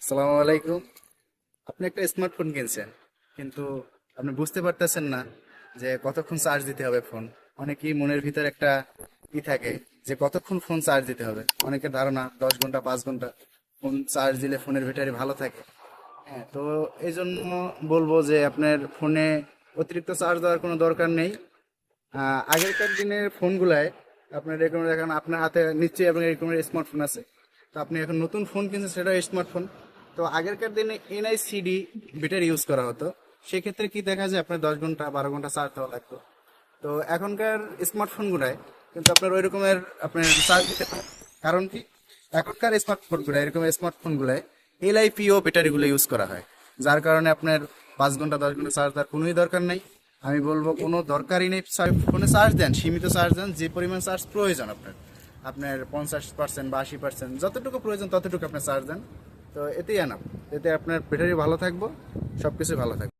আসসালামু আলাইকুম। আপনি একটা স্মার্টফোন কিনছেন, কিন্তু আপনি বুঝতে পারতেছেন না যে কতক্ষণ চার্জ দিতে হবে ফোন। অনেকেই মনের ভিতর একটা থাকে যে কতক্ষণ ফোন চার্জ দিতে হবে। অনেকের ধারণা 10 ঘন্টা 5 ঘন্টা ফোন চার্জ দিলে ফোনের ব্যাটারি ভালো থাকে। হ্যাঁ, তো এই জন্য বলবো যে আপনার ফোনে অতিরিক্ত চার্জ দেওয়ার কোনো দরকার নেই। আগেরকার দিনের ফোনগুলায় আপনার এরকম দেখেন, আপনার হাতে নিশ্চয়ই আপনার এরকম স্মার্টফোন আছে। তো আপনি এখন নতুন ফোন কিনছেন, সেটাও স্মার্টফোন। তো আগেরকার দিনে এনআইসিডি ব্যাটারি ইউজ করা হতো। সেক্ষেত্রে কি দেখা যায়, আপনার 10 ঘন্টা 12 ঘন্টা চার্জ দেওয়া লাগতো। তো এখনকার স্মার্টফোনগুলায় কিন্তু আপনার ওই রকমের আপনার চার্জ দিতে হয়। কারণ কি, এখনকার স্মার্টফোনগুলো এরকম স্মার্টফোনগুলোয় এলআইপিও ব্যাটারিগুলো ইউজ করা হয়। যার কারণে আপনার 5 ঘন্টা 10 ঘন্টা চার্জ দেওয়ার কোনোই দরকার নেই। আমি বলবো কোনো দরকারই নেই। ফোনে চার্জ দেন, সীমিত চার্জ দেন, যে পরিমাণ চার্জ প্রয়োজন আপনার আপনার 50% বা 80%, যতটুকু প্রয়োজন ততটুকু আপনার চার্জ দেন। তো এতেই আনাপ, এতে আপনার ব্যাটারি ভালো থাকবো, সব কিছু ভালো থাকবে।